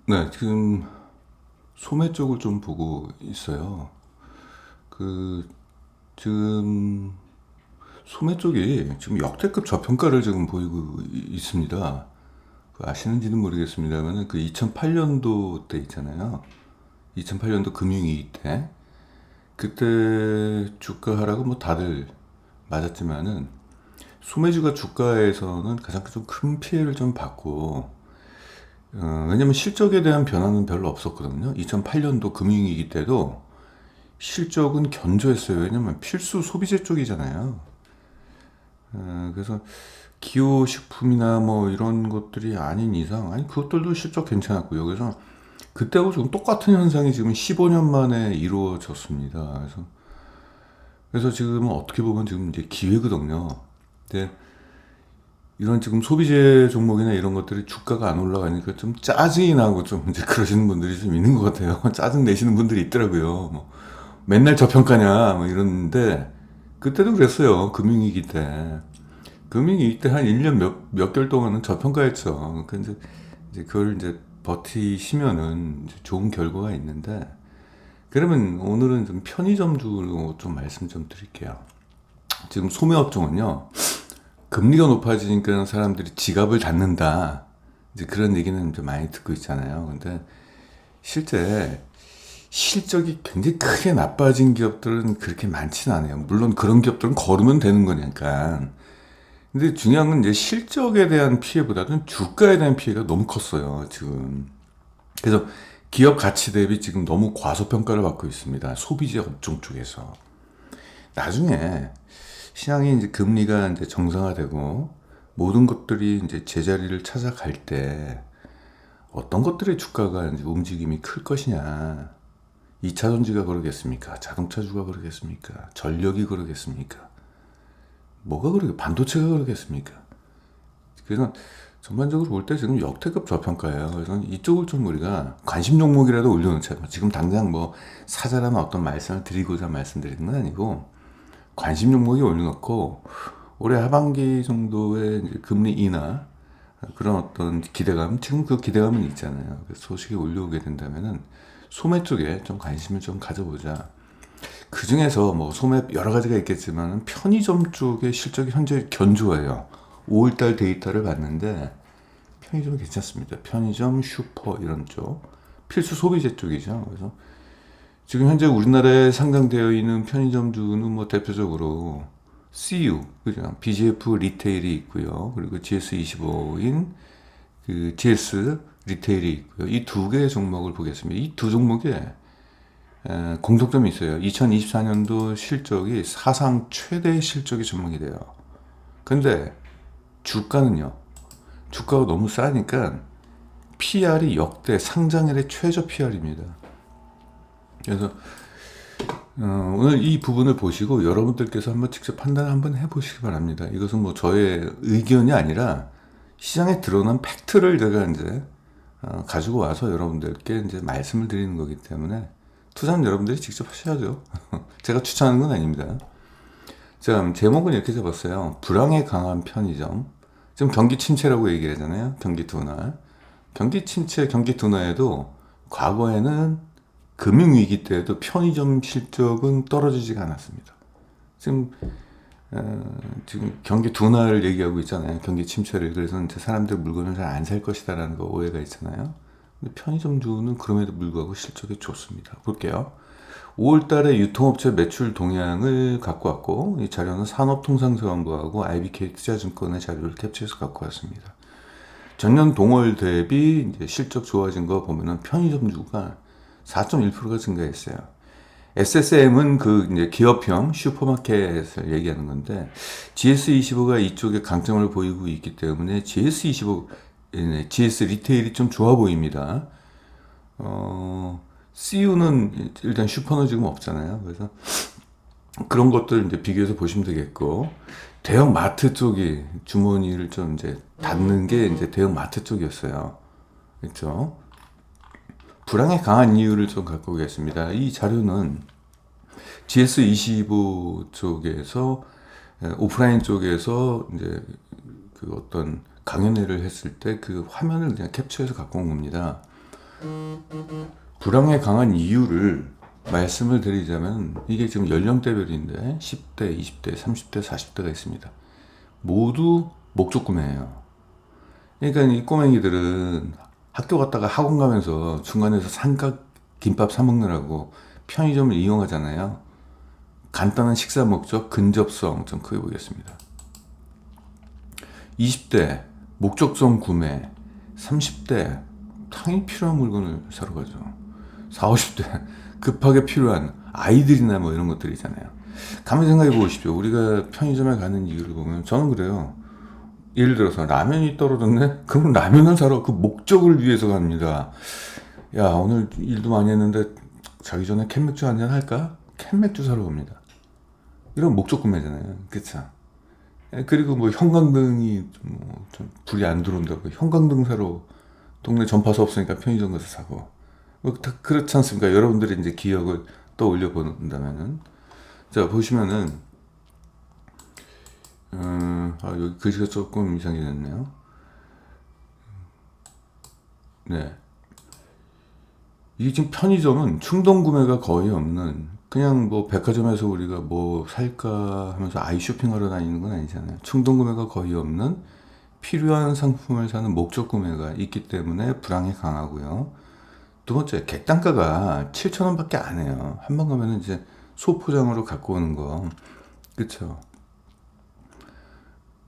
네, 지금 소매 쪽을 좀 보고 있어요. 그 지금 소매 쪽이 지금 역대급 저평가를 지금 보이고 있습니다. 아시는지는 모르겠습니다만은 그 2008년도 때 있잖아요. 2008년도 금융위기 때 그때 주가 하락은 뭐 다들 맞았지만은 소매주가 주가에서는 가장 좀 큰 피해를 좀 받고 왜냐면 실적에 대한 변화는 별로 없었거든요. 2008년도 금융위기 때도 실적은 견조했어요. 왜냐면 필수 소비재 쪽이잖아요. 그래서 기호식품이나 뭐 이런 것들이 아닌 이상, 아니 그것들도 실적 괜찮았고요. 그래서 그때하고 좀 똑같은 현상이 지금 15년 만에 이루어졌습니다. 그래서 지금은 어떻게 보면 지금 이제 기회거든요. 근데 이런 지금 소비재 종목이나 이런 것들이 주가가 안 올라가니까 좀 짜증이 나고 좀 이제 그러시는 분들이 좀 있는 것 같아요. 짜증 내시는 분들이 있더라고요. 뭐 맨날 저평가냐 뭐 이러는데 그때도 그랬어요. 금융위기 때. 금융위기 때 한 1년 몇 개월 동안은 저평가했죠. 그러니까 이제 그걸 이제 버티시면은 이제 좋은 결과가 있는데 그러면 오늘은 좀 편의점주로 좀 말씀 좀 드릴게요. 지금 소매업종은요. 금리가 높아지니까 사람들이 지갑을 닫는다. 이제 그런 얘기는 좀 많이 듣고 있잖아요. 근데 실제 실적이 굉장히 크게 나빠진 기업들은 그렇게 많지는 않아요. 물론 그런 기업들은 걸으면 되는 거니까. 근데 중요한 건 이제 실적에 대한 피해보다는 주가에 대한 피해가 너무 컸어요, 지금. 그래서 기업 가치 대비 지금 너무 과소평가를 받고 있습니다. 소비재 업종 쪽에서. 나중에 시장이 이제 금리가 이제 정상화되고 모든 것들이 이제 제자리를 찾아갈 때 어떤 것들의 주가가 이제 움직임이 클 것이냐. 2차 전지가 그러겠습니까? 자동차주가 그러겠습니까? 전력이 그러겠습니까? 뭐가 그러게 반도체가 그러겠습니까? 그래서 전반적으로 볼 때 지금 역대급 저평가예요. 그래서 이쪽을 좀 우리가 관심 종목이라도 올려놓자. 지금 당장 뭐 사자라는 어떤 말씀을 드리고자 말씀드리는 건 아니고 관심 종목이 올려놓고 올해 하반기 정도의 이제 금리 인하 그런 어떤 기대감, 지금 그 기대감은 있잖아요. 그래서 소식이 올려오게 된다면은 소매 쪽에 좀 관심을 좀 가져보자. 그 중에서 뭐 소매 여러 가지가 있겠지만 편의점 쪽의 실적이 현재 견조해요. 5월달 데이터를 봤는데 편의점이 괜찮습니다. 편의점, 슈퍼 이런 쪽 필수 소비재 쪽이죠. 그래서 지금 현재 우리나라에 상장되어 있는 편의점주는 뭐 대표적으로 CU, 그죠? BGF 리테일이 있고요. 그리고 GS25인 그 GS 리테일이 있고요. 이 두 개의 종목을 보겠습니다. 이 두 종목에 공통점이 있어요. 2024년도 실적이 사상 최대 실적이 전망이 돼요. 근데 주가는요. 주가가 너무 싸니까 PR이 역대 상장일의 최저 PR입니다. 그래서 오늘 이 부분을 보시고 여러분들께서 한번 직접 판단 한번 해보시기 바랍니다. 이것은 뭐 저의 의견이 아니라 시장에 드러난 팩트를 제가 이제 가지고 와서 여러분들께 이제 말씀을 드리는 거기 때문에 투자는 여러분들이 직접 하셔야죠. 제가 추천하는 건 아닙니다. 제가 제목은 이렇게 잡았어요. 불황에 강한 편의점. 지금 경기 침체라고 얘기하잖아요. 경기 둔화. 경기 침체, 경기 둔화에도 과거에는 금융위기 때에도 편의점 실적은 떨어지지가 않았습니다. 지금 지금 경기 둔화를 얘기하고 있잖아요. 경기 침체를. 그래서 이제 사람들 물건을 잘 안 살 것이다라는 거 오해가 있잖아요. 근데 편의점주는 그럼에도 불구하고 실적이 좋습니다. 볼게요. 5월 달에 유통업체 매출 동향을 갖고 왔고, 이 자료는 산업통상자원부하고 IBK 투자증권의 자료를 캡처해서 갖고 왔습니다. 전년 동월 대비 이제 실적 좋아진 거 보면은 편의점주가 4.1%가 증가했어요. SSM은 그 이제 기업형 슈퍼마켓을 얘기하는 건데 GS25가 이쪽에 강점을 보이고 있기 때문에 GS25, GS 리테일이 좀 좋아 보입니다. CU는 일단 슈퍼는 지금 없잖아요. 그래서 그런 것들 이제 비교해서 보시면 되겠고 대형 마트 쪽이 주머니를 좀 이제 닫는 게 이제 대형 마트 쪽이었어요. 그렇죠? 불황에 강한 이유를 좀 갖고 오겠습니다. 이 자료는 GS25 쪽에서 오프라인 쪽에서 이제 그 어떤 강연회를 했을 때 그 화면을 그냥 캡처해서 갖고 온 겁니다. 불황에 강한 이유를 말씀을 드리자면 이게 지금 연령대별인데 10대, 20대, 30대, 40대가 있습니다. 모두 목적 구매예요. 그러니까 이 꼬맹이들은 학교 갔다가 학원 가면서 중간에서 삼각 김밥 사 먹느라고 편의점을 이용하잖아요. 간단한 식사 목적, 근접성 좀 크게 보겠습니다. 20대 목적성 구매, 30대 당연히 필요한 물건을 사러 가죠. 40, 50대 급하게 필요한 아이들이나 뭐 이런 것들 있잖아요. 가만 생각해 보십시오. 우리가 편의점에 가는 이유를 보면 저는 그래요. 예를 들어서 라면이 떨어졌네? 그럼 라면을 사러 그 목적을 위해서 갑니다. 야, 오늘 일도 많이 했는데 자기 전에 캔맥주 한잔 할까? 캔맥주 사러 갑니다. 이런 목적 구매잖아요. 그쵸? 그리고 뭐 형광등이 좀 불이 안 들어온다고 형광등 사러 동네 전파사 없으니까 편의점 가서 사고 뭐 다 그렇지 않습니까? 여러분들이 이제 기억을 떠올려 본다면은 자 보시면은 여기 글씨가 조금 이상해졌네요. 네, 이게 지금 편의점은 충동 구매가 거의 없는 그냥 뭐 백화점에서 우리가 뭐 살까 하면서 아이 쇼핑하러 다니는 건 아니잖아요. 충동 구매가 거의 없는 필요한 상품을 사는 목적 구매가 있기 때문에 불황이 강하고요. 두 번째, 객단가가 7,000원밖에 안 해요. 한 번 가면은 이제 소포장으로 갖고 오는 거. 그쵸.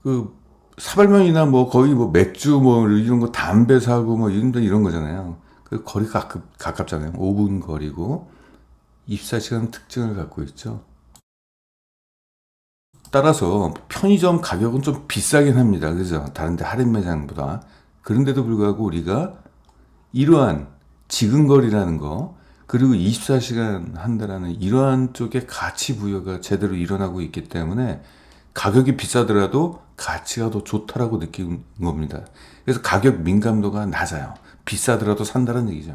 그, 사발면이나 뭐 거의 뭐 맥주 뭐 이런 거 담배 사고 뭐 이런 거잖아요. 그 거리가 가깝잖아요. 5분 거리고 24시간 특징을 갖고 있죠. 따라서 편의점 가격은 좀 비싸긴 합니다. 그죠? 다른 데 할인 매장보다. 그런데도 불구하고 우리가 이러한 지근거리라는 거, 그리고 24시간 한다라는 이러한 쪽의 가치 부여가 제대로 일어나고 있기 때문에 가격이 비싸더라도 가치가 더 좋다라고 느끼는 겁니다. 그래서 가격 민감도가 낮아요. 비싸더라도 산다는 얘기죠.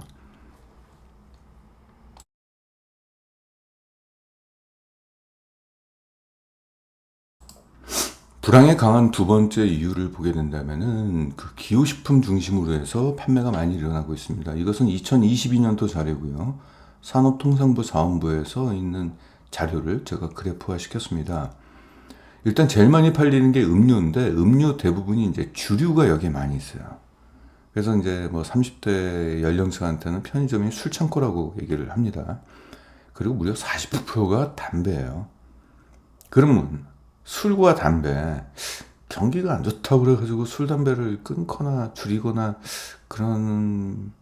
불황에 강한 두 번째 이유를 보게 된다면은 그 기호식품 중심으로 해서 판매가 많이 일어나고 있습니다. 이것은 2022년도 자료고요. 산업통상부 자원부에서 있는 자료를 제가 그래프화 시켰습니다. 일단 제일 많이 팔리는 게 음료인데 음료 대부분이 이제 주류가 여기에 많이 있어요. 그래서 이제 뭐 30대 연령층한테는 편의점이 술창고라고 얘기를 합니다. 그리고 무려 40%가 담배예요. 그러면 술과 담배 경기가 안 좋다고 그래가지고 술 담배를 끊거나 줄이거나 그런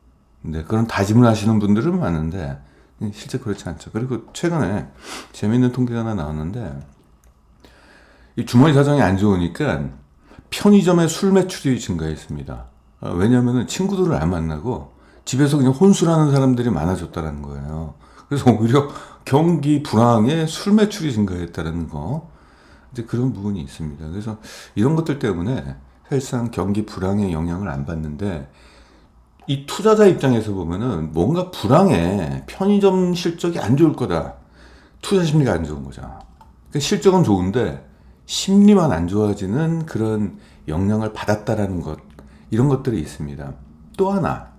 그런 다짐을 하시는 분들은 많은데 실제 그렇지 않죠. 그리고 최근에 재미있는 통계가 하나 나왔는데 이 주머니 사정이 안 좋으니까 편의점의 술 매출이 증가했습니다. 왜냐하면 친구들을 안 만나고 집에서 그냥 혼술하는 사람들이 많아졌다는 거예요. 그래서 오히려 경기 불황에 술 매출이 증가했다는 거. 이제 그런 부분이 있습니다. 그래서 이런 것들 때문에 사실상 경기 불황에 영향을 안 받는데 이 투자자 입장에서 보면은 뭔가 불황에 편의점 실적이 안 좋을 거다. 투자 심리가 안 좋은 거죠. 그러니까 실적은 좋은데 심리만 안 좋아지는 그런 영향을 받았다라는 것. 이런 것들이 있습니다. 또 하나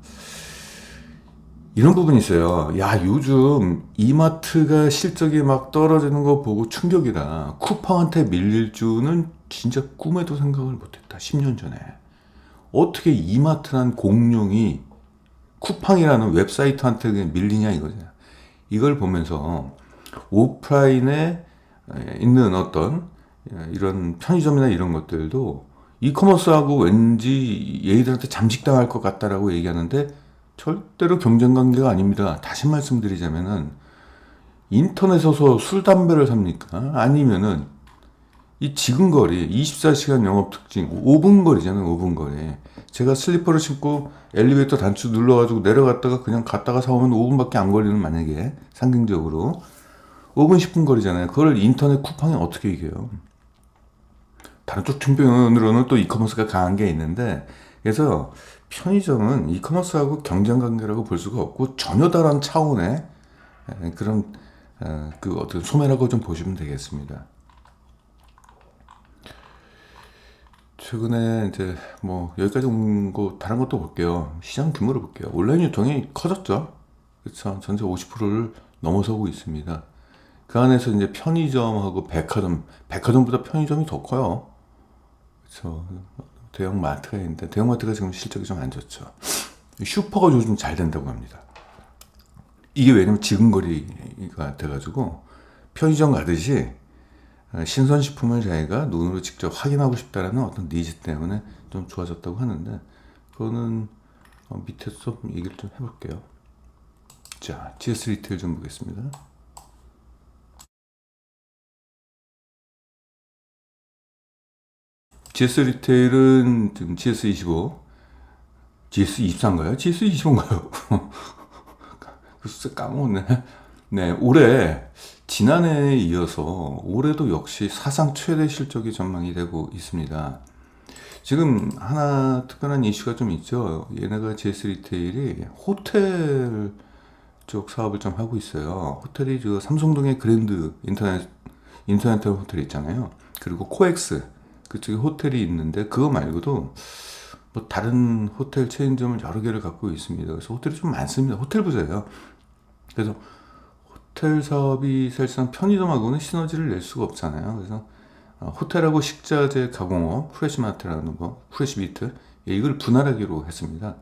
이런 부분이 있어요. 야, 요즘 이마트가 실적이 막 떨어지는 거 보고 충격이다. 쿠팡한테 밀릴 줄은 진짜 꿈에도 생각을 못했다. 10년 전에. 어떻게 이마트란 공룡이 쿠팡이라는 웹사이트한테 그냥 밀리냐 이거죠. 이걸 보면서 오프라인에 있는 어떤 이런 편의점이나 이런 것들도 이커머스하고 왠지 얘희들한테 잠식당할 것 같다라고 얘기하는데 절대로 경쟁 관계가 아닙니다. 다시 말씀드리자면은 인터넷에서 술 담배를 삽니까? 아니면은 이 지근거리 24시간 영업 특징 5분 거리잖아요. 5분 거리. 제가 슬리퍼를 신고 엘리베이터 단추 눌러가지고 내려갔다가 그냥 갔다가 사오면 5분밖에 안 걸리는 만약에 상징적으로 5분 10분 거리잖아요. 그걸 인터넷 쿠팡이 어떻게 이겨요? 다른 쪽 측면으로는 또 이커머스가 강한 게 있는데 그래서 편의점은 이커머스하고 경쟁 관계라고 볼 수가 없고 전혀 다른 차원의 그런 그 어떤 소매라고 좀 보시면 되겠습니다. 최근에 이제 뭐 여기까지 온 거 다른 것도 볼게요. 시장 규모를 볼게요. 온라인 유통이 커졌죠. 그렇죠. 전체 50%를 넘어서고 있습니다. 그 안에서 이제 편의점하고 백화점보다 편의점이 더 커요. 그렇죠. 대형 마트가 있는데 대형 마트가 지금 실적이 좀 안 좋죠. 슈퍼가 요즘 잘 된다고 합니다. 이게 왜냐면 지근거리가 돼가지고 편의점 가듯이 신선식품을 자기가 눈으로 직접 확인하고 싶다라는 어떤 니즈 때문에 좀 좋아졌다고 하는데 그거는 밑에서 좀 얘기를 좀 해볼게요. 자, GS 리테일 좀 보겠습니다. GS 리테일은 지금 GS25, GS24인가요? GS25인가요? 글쎄 까먹었네. 네, 올해 지난해에 이어서 올해도 역시 사상 최대 실적이 전망이 되고 있습니다. 지금 하나 특별한 이슈가 좀 있죠. 얘네가 GS 리테일이 호텔 쪽 사업을 좀 하고 있어요. 호텔이 저 삼성동의 그랜드 인터내셔널 호텔 있잖아요. 그리고 코엑스 그쪽에 호텔이 있는데 그거 말고도 뭐 다른 호텔 체인점을 여러 개를 갖고 있습니다. 그래서 호텔이 좀 많습니다. 호텔 부자예요. 그래서 호텔 사업이 사실상 편의점하고는 시너지를 낼 수가 없잖아요. 그래서 호텔하고 식자재 가공업, 프레시마트라는 거, 프레시미트 이걸 분할하기로 했습니다.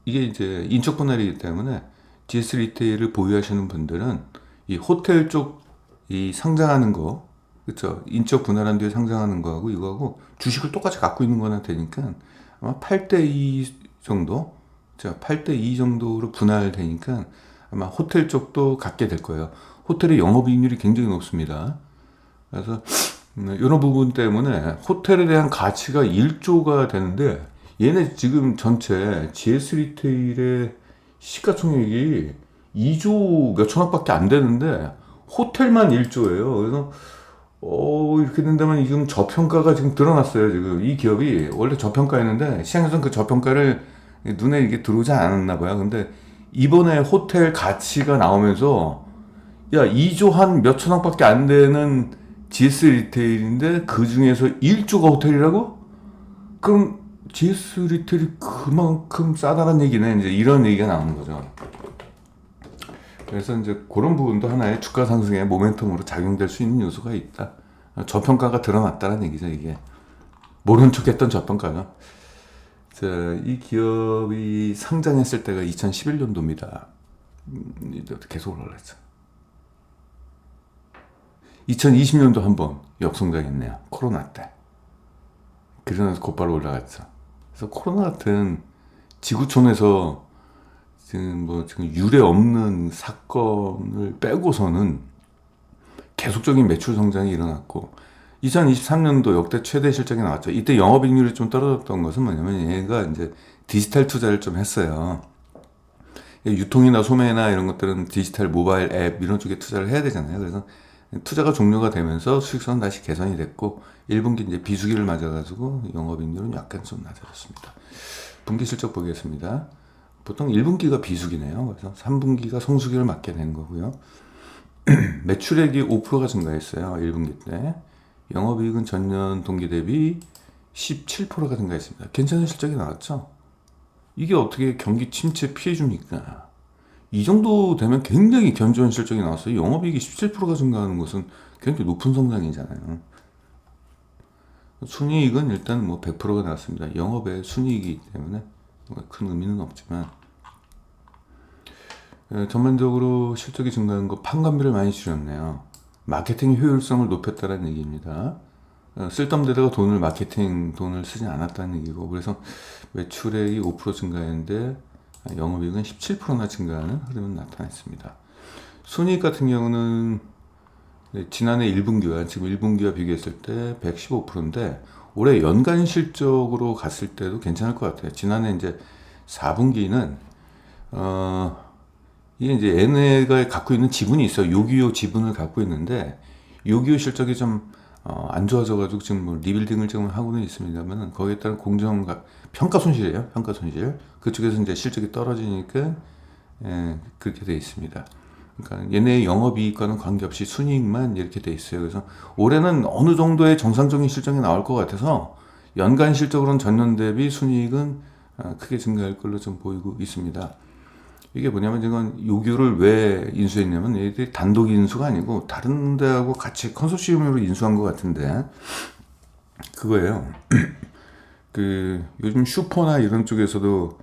이게 이제 인적 분할이기 때문에 GS 리테일을 보유하시는 분들은 이 호텔 쪽 이 상장하는 거, 그렇죠? 인적 분할한 뒤에 상장하는 거하고 이거하고 주식을 똑같이 갖고 있는 거나 되니까 아마 8대2 정도, 자 8대2 정도로 분할되니까 아마 호텔 쪽도 갖게 될 거예요. 호텔의 영업이익률이 굉장히 높습니다. 그래서 이런 부분 때문에 호텔에 대한 가치가 1조가 되는데 얘네 지금 전체 GS 리테일의 시가총액이 2조 몇천억밖에 안 되는데 호텔만 1조예요. 그래서 이렇게 된다면 지금 저평가가 지금 드러났어요. 지금 이 기업이 원래 저평가였는데 시장에서는 그 저평가를 눈에 이게 들어오지 않았나 봐요. 근데 이번에 호텔 가치가 나오면서 야 2조 한 몇천억밖에 안 되는 GS 리테일인데 그 중에서 1조가 호텔이라고? 그럼 GS 리테일이 그만큼 싸다는 얘기네. 이제 이런 얘기가 나오는 거죠. 그래서 이제 그런 부분도 하나의 주가 상승의 모멘텀으로 작용될 수 있는 요소가 있다. 저평가가 드러났다는 얘기죠, 이게. 모른 척 했던 저평가죠. 자, 이 기업이 상장했을 때가 2011년도입니다. 계속 올라갔죠. 2020년도 한번 역성장했네요. 코로나 때. 그러면서 곧바로 올라갔죠. 그래서 코로나 같은 지구촌에서 지금 유례 없는 사건을 빼고서는 계속적인 매출 성장이 일어났고 2023년도 역대 최대 실적이 나왔죠. 이때 영업이익률이 좀 떨어졌던 것은 뭐냐면 얘가 이제 디지털 투자를 좀 했어요. 유통이나 소매나 이런 것들은 디지털 모바일 앱 이런 쪽에 투자를 해야 되잖아요. 그래서 투자가 종료가 되면서 수익성은 다시 개선이 됐고 1분기 이제 비수기를 맞아가지고 영업이익률은 약간 좀 낮아졌습니다. 분기 실적 보겠습니다. 보통 1분기가 비수기네요. 그래서 3분기가 성수기를 맞게 된 거고요. 매출액이 5%가 증가했어요. 1분기 때. 영업이익은 전년 동기 대비 17%가 증가했습니다. 괜찮은 실적이 나왔죠? 이게 어떻게 경기 침체 피해줍니까? 이 정도 되면 굉장히 견조한 실적이 나왔어요. 영업이익이 17%가 증가하는 것은 굉장히 높은 성장이잖아요. 순이익은 일단 뭐 100%가 나왔습니다. 영업의 순이익이기 때문에 큰 의미는 없지만 전반적으로 실적이 증가한 거 판관비를 많이 줄였네요. 마케팅 효율성을 높였다는 얘기입니다. 쓸데없는 데다가 마케팅 돈을 쓰지 않았다는 얘기고 그래서 매출액이 5% 증가했는데 영업이익은 17%나 증가하는 흐름은 나타났습니다. 순이익 같은 경우는 지난해 1분기와 지금 1분기와 비교했을 때 115%인데 올해 연간 실적으로 갔을 때도 괜찮을 것 같아요. 지난해 이제 4분기는 이게 이제 얘네가 갖고 있는 지분이 있어요. 요기요 지분을 갖고 있는데 요기요 실적이 좀 안 좋아져가지고 지금 뭐 리빌딩을 지금 하고는 있습니다만 거기에 따른 평가 손실이에요. 평가 손실. 그쪽에서 이제 실적이 떨어지니까 그렇게 돼 있습니다. 그러니까 얘네의 영업이익과는 관계없이 순이익만 이렇게 돼 있어요. 그래서 올해는 어느 정도의 정상적인 실적이 나올 것 같아서 연간 실적으로는 전년 대비 순이익은 크게 증가할 걸로 좀 보이고 있습니다. 이게 뭐냐면 이건 요규를 왜 인수했냐면 얘들이 단독 인수가 아니고 다른 데하고 같이 컨소시엄으로 인수한 것 같은데 그거예요. 그 요즘 슈퍼나 이런 쪽에서도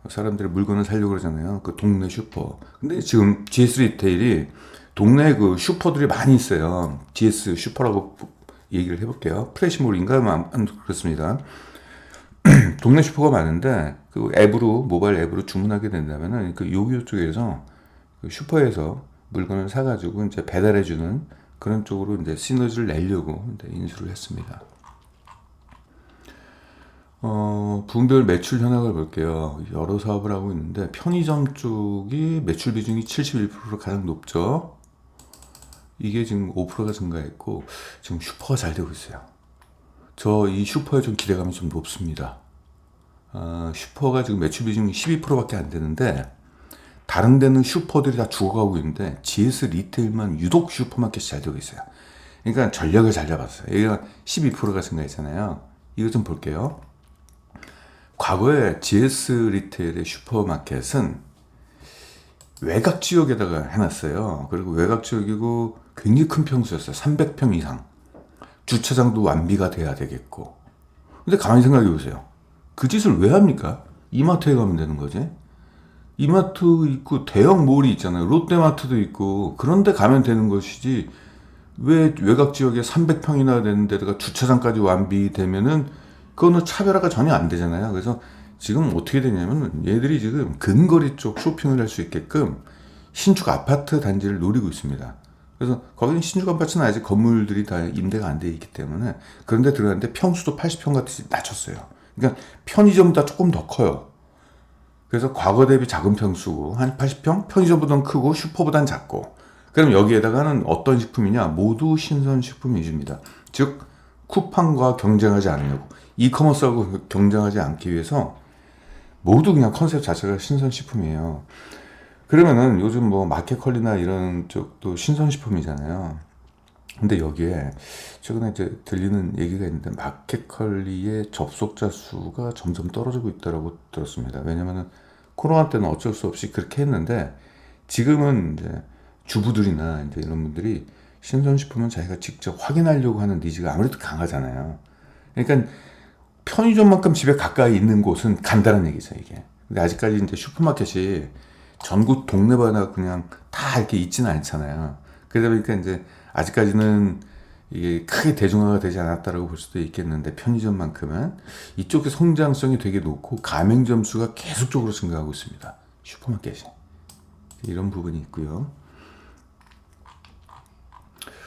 사람들이 물건을 사려고 그러잖아요. 그 동네 슈퍼. 근데 지금 GS 리테일이 동네 그 슈퍼들이 많이 있어요. GS 슈퍼라고 얘기를 해볼게요. 프레시몰인가? 그렇습니다. 동네 슈퍼가 많은데 그 앱으로 모바일 앱으로 주문하게 된다면은 그 요기요 쪽에서 그 슈퍼에서 물건을 사가지고 이제 배달해주는 그런 쪽으로 이제 시너지를 내려고 이제 인수를 했습니다. 분별 매출 현황을 볼게요. 여러 사업을 하고 있는데 편의점 쪽이 매출 비중이 71%로 가장 높죠. 이게 지금 5%가 증가했고 지금 슈퍼가 잘 되고 있어요. 저 이 슈퍼에 좀 기대감이 좀 높습니다. 슈퍼가 지금 매출 비중이 12%밖에 안 되는데 다른 데는 슈퍼들이 다 죽어가고 있는데 GS 리테일만 유독 슈퍼마켓이 잘 되고 있어요. 그러니까 전략을 잘 잡았어요. 얘가 12%가 증가했잖아요. 이거 좀 볼게요. 과거에 GS 리테일의 슈퍼마켓은 외곽 지역에다가 해놨어요. 그리고 외곽 지역이고 굉장히 큰 평수였어요. 300평 이상. 주차장도 완비가 돼야 되겠고. 근데 가만히 생각해 보세요. 그 짓을 왜 합니까? 이마트에 가면 되는 거지. 이마트 있고 대형 몰이 있잖아요. 롯데마트도 있고 그런데 가면 되는 것이지 왜 외곽 지역에 300평이나 되는 데다가 주차장까지 완비되면은 그거는 차별화가 전혀 안 되잖아요. 그래서 지금 어떻게 되냐면 얘들이 지금 근거리 쪽 쇼핑을 할 수 있게끔 신축 아파트 단지를 노리고 있습니다. 그래서 거기는 신축 아파트는 아직 건물들이 다 임대가 안 돼 있기 때문에 그런데 들어갔는데 평수도 80평 같이 낮췄어요. 그러니까 편의점보다 조금 더 커요. 그래서 과거 대비 작은 평수고 한 80평? 편의점보다는 크고 슈퍼보다는 작고 그럼 여기에다가는 어떤 식품이냐? 모두 신선 식품 위주입니다. 즉 쿠팡과 경쟁하지 않으려고 이커머스하고 경쟁하지 않기 위해서 모두 그냥 컨셉 자체가 신선식품이에요. 그러면은 요즘 뭐 마켓컬리나 이런 쪽도 신선식품이잖아요. 근데 여기에 최근에 이제 들리는 얘기가 있는데 마켓컬리의 접속자 수가 점점 떨어지고 있다고 들었습니다. 왜냐면은 코로나 때는 어쩔 수 없이 그렇게 했는데 지금은 이제 주부들이나 이제 이런 분들이 신선식품은 자기가 직접 확인하려고 하는 니즈가 아무래도 강하잖아요. 그러니까 편의점만큼 집에 가까이 있는 곳은 간다는 얘기죠, 이게. 근데 아직까지 이제 슈퍼마켓이 전국 동네마다 그냥 다 이렇게 있지는 않잖아요. 그러다 보니까 이제 아직까지는 이게 크게 대중화가 되지 않았다라고 볼 수도 있겠는데 편의점만큼은 이쪽의 성장성이 되게 높고 가맹점 수가 계속적으로 증가하고 있습니다. 슈퍼마켓이. 이런 부분이 있고요.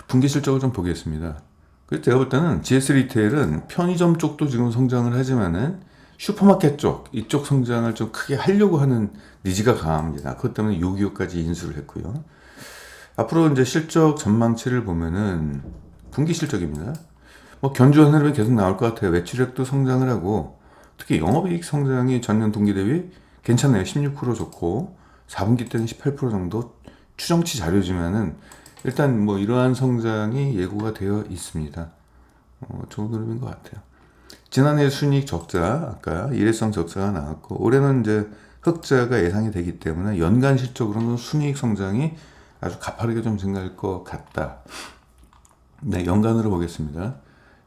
분기 실적을 좀 보겠습니다. 그래서 제가 볼 때는 GS 리테일은 편의점 쪽도 지금 성장을 하지만은 슈퍼마켓 쪽, 이쪽 성장을 좀 크게 하려고 하는 니즈가 강합니다. 그것 때문에 요기요까지 인수를 했고요. 앞으로 이제 실적 전망치를 보면은 분기 실적입니다. 뭐 견조한 흐름이 계속 나올 것 같아요. 매출액도 성장을 하고 특히 영업이익 성장이 전년 동기 대비 괜찮아요. 16% 좋고 4분기 때는 18% 정도 추정치 자료지만은 일단 뭐 이러한 성장이 예고가 되어 있습니다. 좋은 흐름인 것 같아요. 지난해 순이익 적자, 아까 일회성 적자가 나왔고 올해는 이제 흑자가 예상이 되기 때문에 연간 실적으로는 순이익 성장이 아주 가파르게 좀 증가할 것 같다. 네, 연간으로 보겠습니다.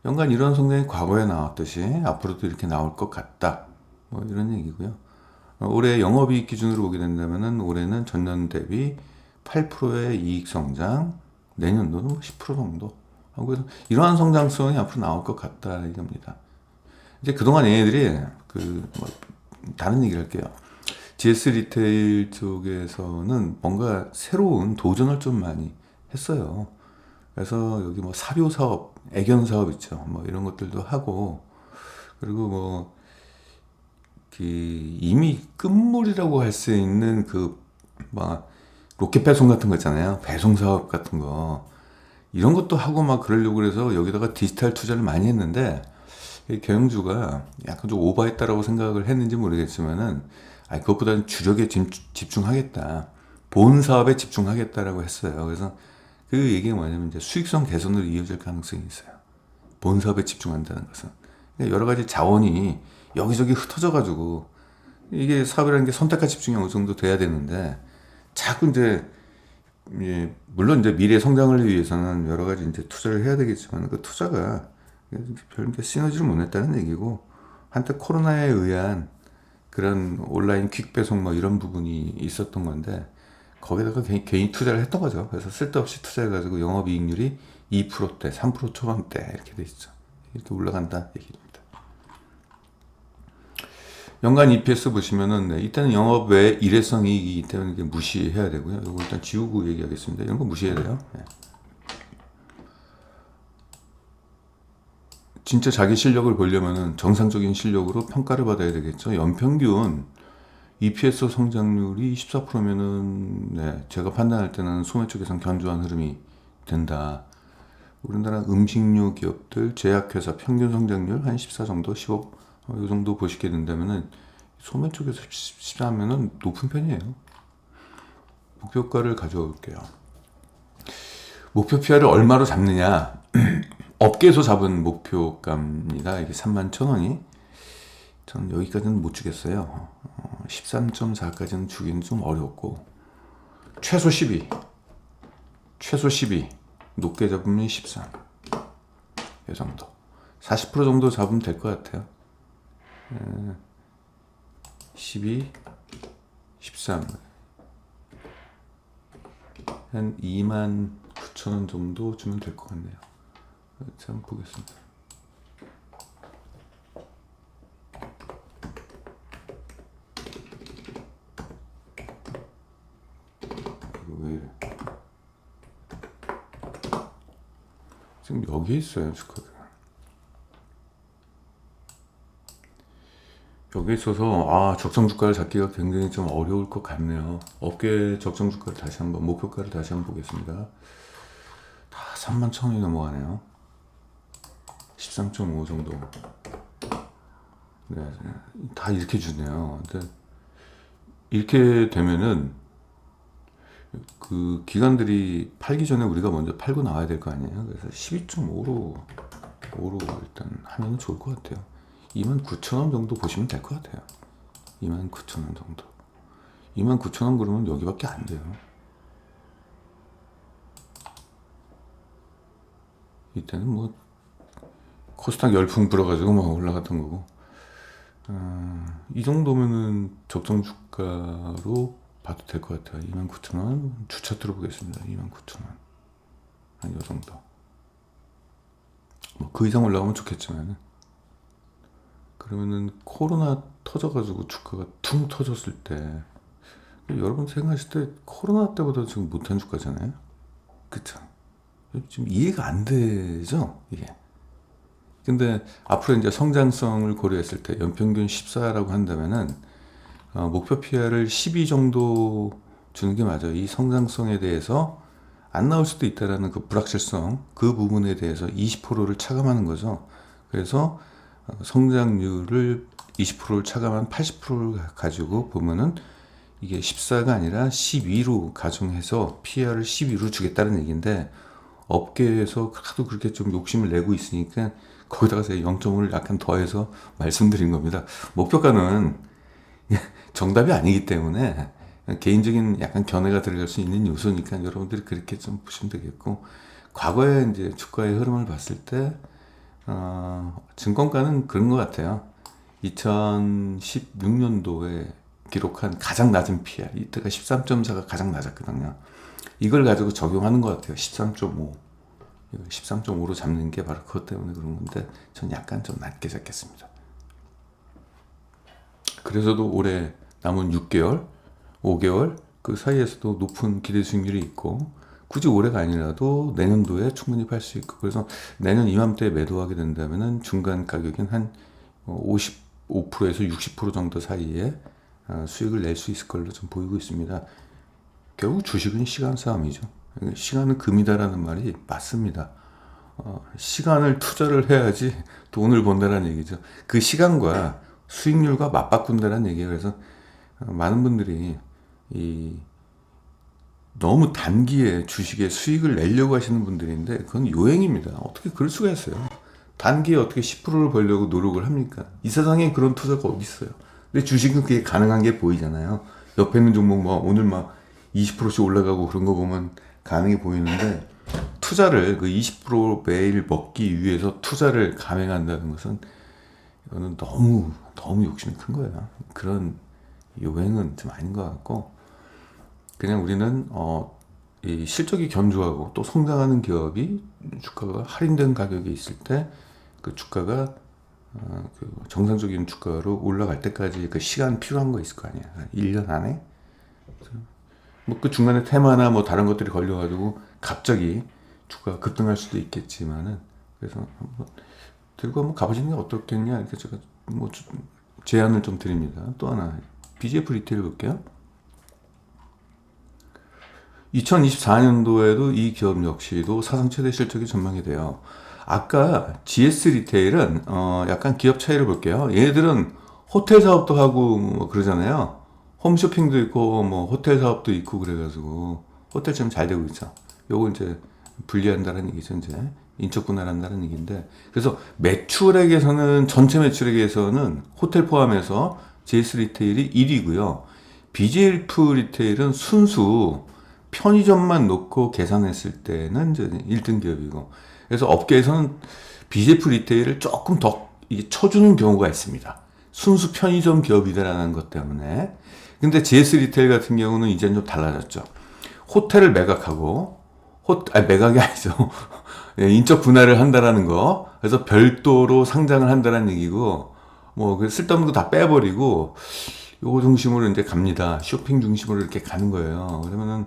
연간 이런 성장이 과거에 나왔듯이 앞으로도 이렇게 나올 것 같다. 뭐 이런 얘기고요. 올해 영업이익 기준으로 보게 된다면은 올해는 전년 대비 8%의 이익 성장, 내년도는 10% 정도 하고 이러한 성장성이 앞으로 나올 것 같다 이겁니다. 이제 그동안 얘네들이 다른 얘기를 할게요. GS 리테일 쪽에서는 뭔가 새로운 도전을 좀 많이 했어요. 그래서 여기 뭐 사료 사업, 애견 사업 있죠. 뭐 이런 것들도 하고 그리고 뭐 이미 끝물이라고 할 수 있는 막 로켓 배송 같은 거 있잖아요. 배송 사업 같은 거 이런 것도 하고 막 그러려고 그래서 여기다가 디지털 투자를 많이 했는데 경영주가 약간 좀 오버했다라고 생각을 했는지 모르겠지만은 그것보다는 주력에 집중하겠다. 본 사업에 집중하겠다라고 했어요. 그래서 그 얘기가 뭐냐면 이제 수익성 개선으로 이어질 가능성이 있어요. 본 사업에 집중한다는 것은. 여러 가지 자원이 여기저기 흩어져 가지고 이게 사업이라는 게 선택과 집중이 어느 정도 돼야 되는데 자꾸 이제 물론 이제 미래 성장을 위해서는 여러 가지 이제 투자를 해야 되겠지만 그 투자가 별 시너지를 못 냈다는 얘기고 한때 코로나에 의한 그런 온라인 퀵 배송 뭐 이런 부분이 있었던 건데 거기다가 개인 투자를 했던 거죠. 그래서 쓸데없이 투자해가지고 영업이익률이 2%대, 3% 초반대 이렇게 돼 있죠. 이렇게 올라간다 얘기입니다. 연간 EPS 보시면은 이때는 영업 외 일회성 이익이기 때문에 이게 무시해야 되고요. 이거 일단 지우고 얘기하겠습니다. 이런 거 무시해야 돼요. 네. 진짜 자기 실력을 보려면은 정상적인 실력으로 평가를 받아야 되겠죠. 연평균 EPS 성장률이 14%면은 네, 제가 판단할 때는 소매 쪽에선 견조한 흐름이 된다. 우리나라 음식료 기업들, 제약회사 평균 성장률 한 14 정도, 15, 이 정도 보시게 된다면은 소매 쪽에서 14면은 높은 편이에요. 목표가를 가져올게요. 목표 PR을 얼마로 잡느냐? 업계에서 잡은 목표가입니다. 이게 31,000원이. 저는 여기까지는 못 주겠어요. 13.4까지는 주기는 좀 어렵고 최소 12, 최소 12, 높게 잡으면 13, 이 정도. 40% 정도 잡으면 될 것 같아요. 12, 13, 한 29,000원 정도 주면 될 것 같네요. 한번 보겠습니다. 왜 이래? 지금 여기에 있어요, 주가가. 여기에 있어서 적정 주가를 잡기가 굉장히 좀 어려울 것 같네요. 업계 적정 주가를 다시 한번, 목표가를 다시 한번 보겠습니다. 다 31,000원이 넘어가네요. 13.5 정도. 네, 다 이렇게 주네요. 근데 이렇게 되면은 그 기관들이 팔기 전에 우리가 먼저 팔고 나와야 될 거 아니에요. 그래서 12.5로 일단 하면 좋을 것 같아요. 29,000원 정도 보시면 될 것 같아요. 29,000원 정도. 29,000원 그러면 여기밖에 안 돼요. 이때는 뭐 코스닥 열풍 불어가지고 막 올라갔던 거고. 이 정도면은 적정 주가로 봐도 될 것 같아요. 29,000원 주차 들어보겠습니다. 29,000원 한 요 정도. 뭐 그 이상 올라가면 좋겠지만 그러면은 코로나 터져가지고 주가가 퉁 터졌을 때 여러분 생각하실 때 코로나 때보다 지금 못한 주가잖아요. 그쵸? 지금 이해가 안 되죠 이게. 근데 앞으로 이제 성장성을 고려했을 때 연평균 14라고 한다면은 목표 PR을 12 정도 주는 게 맞아요. 이 성장성에 대해서 안 나올 수도 있다라는 그 불확실성, 그 부분에 대해서 20%를 차감하는 거죠. 그래서 성장률을 20%를 차감한 80%를 가지고 보면은 이게 14가 아니라 12로 가정해서 PR을 12로 주겠다는 얘기인데 업계에서 하도 그렇게 좀 욕심을 내고 있으니까 거기다가 0.5를 약간 더해서 말씀드린 겁니다. 목표가는 정답이 아니기 때문에 개인적인 약간 견해가 들어갈 수 있는 요소니까 여러분들이 그렇게 좀 보시면 되겠고, 과거에 이제 주가의 흐름을 봤을 때 증권가는 그런 것 같아요. 2016년도에 기록한 가장 낮은 PR, 이때가 13.4가 가장 낮았거든요. 이걸 가지고 적용하는 것 같아요. 13.5. 13.5로 잡는 게 바로 그것 때문에 그런 건데, 전 약간 좀 낮게 잡겠습니다. 그래서도 올해 남은 6개월, 5개월 그 사이에서도 높은 기대 수익률이 있고, 굳이 올해가 아니라도 내년도에 충분히 팔 수 있고, 그래서 내년 이맘때 매도하게 된다면은 중간 가격인 한 55%에서 60% 정도 사이에 수익을 낼 수 있을 걸로 좀 보이고 있습니다. 결국 주식은 시간 싸움이죠. 시간은 금이다라는 말이 맞습니다. 시간을 투자를 해야지 돈을 번다라는 얘기죠. 그 시간과 수익률과 맞바꾼다라는 얘기예요. 그래서 많은 분들이 너무 단기에 주식에 수익을 내려고 하시는 분들인데 그건 요행입니다. 어떻게 그럴 수가 있어요. 단기에 어떻게 10%를 벌려고 노력을 합니까? 이 세상에 그런 투자가 어디 있어요? 근데 주식은 그게 가능한 게 보이잖아요. 옆에 있는 종목 뭐 오늘 막 20%씩 올라가고 그런 거 보면 가능해 보이는데, 투자를 그 20% 매일 먹기 위해서 투자를 감행한다는 것은, 이거는 너무 욕심이 큰 거예요. 그런 요행은 좀 아닌 것 같고, 그냥 우리는 이 실적이 견조하고 또 성장하는 기업이 주가가 할인된 가격에 있을 때 그 주가가 그 정상적인 주가로 올라갈 때까지 그 시간 필요한 거 있을 거 아니야. 1년 안에. 뭐 그 중간에 테마나 뭐 다른 것들이 걸려가지고 갑자기 주가가 급등할 수도 있겠지만은, 그래서 한번 들고 한번 가보시는 게 어떻겠냐, 이렇게 제가 뭐 제안을 좀 드립니다. 또 하나 BGF 리테일 볼게요. 2024년도에도 이 기업 역시도 사상 최대 실적이 전망이 돼요. 아까 GS 리테일은 약간 기업 차이를 볼게요. 얘들은 호텔 사업도 하고 뭐 그러잖아요. 홈쇼핑도 있고 뭐 호텔 사업도 있고 그래가지고 호텔 지금 잘 되고 있죠. 요거 이제 분리한다는 얘기죠. 이제 인적 분할한다는 얘기인데, 그래서 매출액에서는, 전체 매출액에서는 호텔 포함해서 GS 리테일이 1위고요. BGF 리테일은 순수 편의점만 놓고 계산했을 때는 이제 1등 기업이고, 그래서 업계에서는 BGF 리테일을 조금 더 이게 쳐주는 경우가 있습니다. 순수 편의점 기업이다라는 것 때문에. 근데 GS 리테일 같은 경우는 이제는 좀 달라졌죠. 호텔을 매각하고, 매각이 아니죠. 인적 분할을 한다라는 거. 그래서 별도로 상장을 한다는 얘기고, 뭐 쓸데없는 거 다 빼버리고 요거 중심으로 이제 갑니다. 쇼핑 중심으로 이렇게 가는 거예요. 그러면은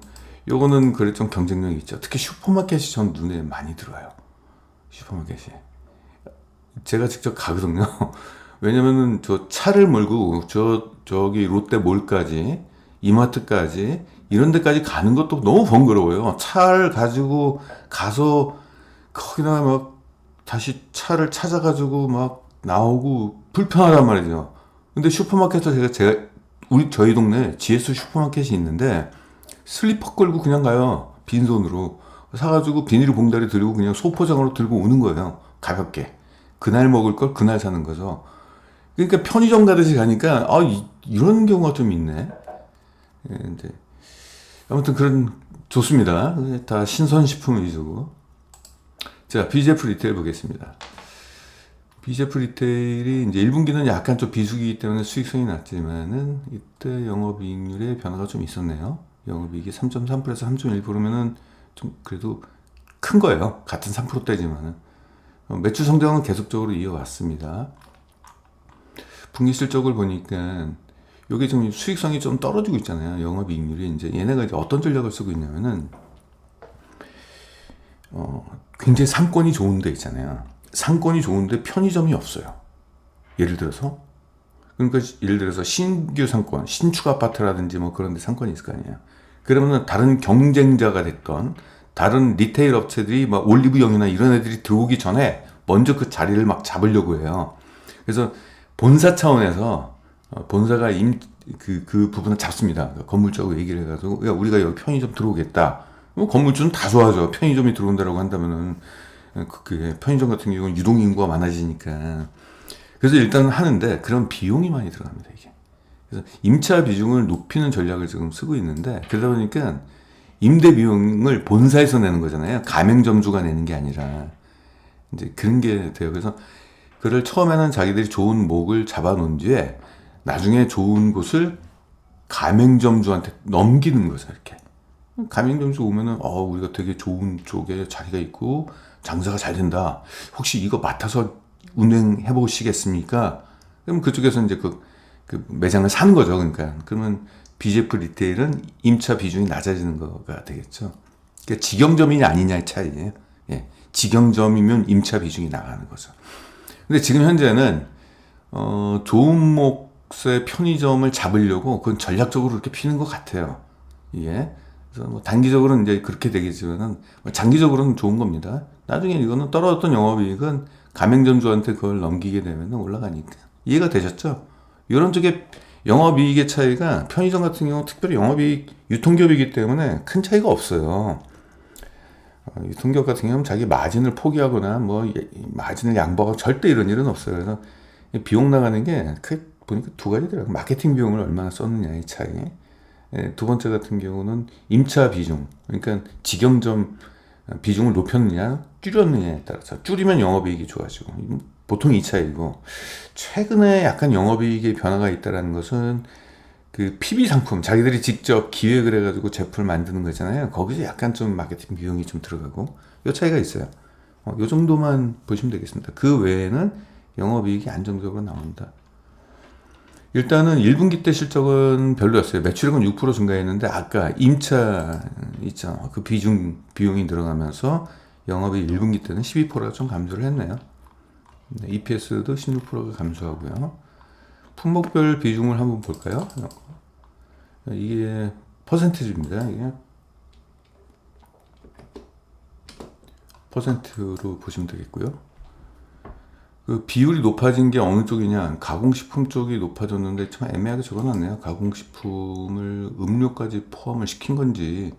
요거는 그래 좀 경쟁력이 있죠. 특히 슈퍼마켓이 전 눈에 많이 들어와요. 슈퍼마켓이. 제가 직접 가거든요. 왜냐면은 저 차를 몰고 저기 롯데몰까지, 이마트까지, 이런 데까지 가는 것도 너무 번거로워요. 차를 가지고 가서 거기다 막 다시 차를 찾아가지고 막 나오고 불편하단 말이죠. 근데 슈퍼마켓에서 저희 동네 GS 슈퍼마켓이 있는데, 슬리퍼 끌고 그냥 가요. 빈손으로. 사가지고 비닐 봉다리 들고 그냥 소포장으로 들고 오는 거예요. 가볍게. 그날 먹을 걸 그날 사는 거죠. 그러니까 편의점 가듯이 가니까, 이런 경우가 좀 있네. 예, 이제. 아무튼 좋습니다. 다 신선식품 위주고. 자, BGF 리테일 보겠습니다. BGF 리테일이 이제 1분기는 약간 좀 비수기이기 때문에 수익성이 낮지만은, 이때 영업이익률에 변화가 좀 있었네요. 영업이익이 3.3%에서 3.1%면은 좀 그래도 큰 거예요. 같은 3%대지만은. 매출 성장은 계속적으로 이어왔습니다. 분기 실적을 보니까 요게 좀 수익성이 좀 떨어지고 있잖아요. 영업이익률이. 이제 얘네가 이제 어떤 전략을 쓰고 있냐면은, 굉장히 상권이 좋은 데 있잖아요. 상권이 좋은데 편의점이 없어요. 예를 들어서. 그러니까 예를 들어서 신규 상권, 신축 아파트라든지 뭐 그런 데 상권이 있을 거 아니에요. 그러면 다른 경쟁자가 됐던 다른 리테일 업체들이 막 올리브영이나 이런 애들이 들어오기 전에 먼저 그 자리를 막 잡으려고 해요. 그래서 본사 차원에서 본사가 그 부분을 잡습니다. 건물주하고 얘기를 해가지고, 야, 우리가 여기 편의점 들어오겠다. 건물주는 다 좋아하죠. 편의점이 들어온다라고 한다면은. 그게 편의점 같은 경우는 유동인구가 많아지니까. 그래서 일단 하는데 그런 비용이 많이 들어갑니다, 이게. 그래서 임차 비중을 높이는 전략을 지금 쓰고 있는데, 그러다 보니까 임대 비용을 본사에서 내는 거잖아요. 가맹점주가 내는 게 아니라. 이제 그런 게 돼요. 그래서 그걸 처음에는 자기들이 좋은 목을 잡아놓은 뒤에 나중에 좋은 곳을 가맹점주한테 넘기는 거죠, 이렇게. 가맹점주 오면은, 우리가 되게 좋은 쪽에 자리가 있고 장사가 잘 된다. 혹시 이거 맡아서 운행해 보시겠습니까? 그럼 그쪽에서 이제 그 매장을 사는 거죠. 그러니까. 그러면 BGF 리테일은 임차 비중이 낮아지는 거가 되겠죠. 그러니까 직영점이 아니냐의 차이예요. 예. 직영점이면 임차 비중이 나가는 거죠. 근데 지금 현재는, 좋은 몫의 편의점을 잡으려고 그건 전략적으로 이렇게 피는 것 같아요. 예. 그래서 뭐 단기적으로는 이제 그렇게 되겠지만은, 장기적으로는 좋은 겁니다. 나중에 이거는 떨어졌던 영업이익은 가맹점주한테 그걸 넘기게 되면 올라가니까. 이해가 되셨죠? 이런 쪽에 영업이익의 차이가, 편의점 같은 경우 특별히 영업이익 유통기업이기 때문에 큰 차이가 없어요. 유통기업 같은 경우는 자기 마진을 포기하거나 뭐 마진을 양보하고 절대 이런 일은 없어요. 그래서 비용 나가는 게 보니까 두 가지더라고요. 마케팅 비용을 얼마나 썼느냐의 차이. 두 번째 같은 경우는 임차 비중, 그러니까 직영점 비중을 높였느냐 줄였느냐에 따라서, 줄이면 영업이익이 좋아지고, 보통 이 차이고, 최근에 약간 영업이익의 변화가 있다는 것은 그 PB 상품, 자기들이 직접 기획을 해가지고 제품을 만드는 거잖아요. 거기서 약간 좀 마케팅 비용이 좀 들어가고, 요 차이가 있어요. 요 정도만 보시면 되겠습니다. 그 외에는 영업이익이 안정적으로 나온다. 일단은 1분기 때 실적은 별로였어요. 매출액은 6% 증가했는데, 아까 임차 있잖아. 그 비용이 늘어나면서 영업이 1분기 때는 12%가 좀 감소를 했네요. EPS도 16%가 감소하고요. 품목별 비중을 한번 볼까요? 이게 퍼센티지입니다. 이게 퍼센트로 보시면 되겠고요. 그 비율이 높아진 게 어느 쪽이냐? 가공식품 쪽이 높아졌는데 참 애매하게 적어놨네요. 가공식품을 음료까지 포함을 시킨 건지.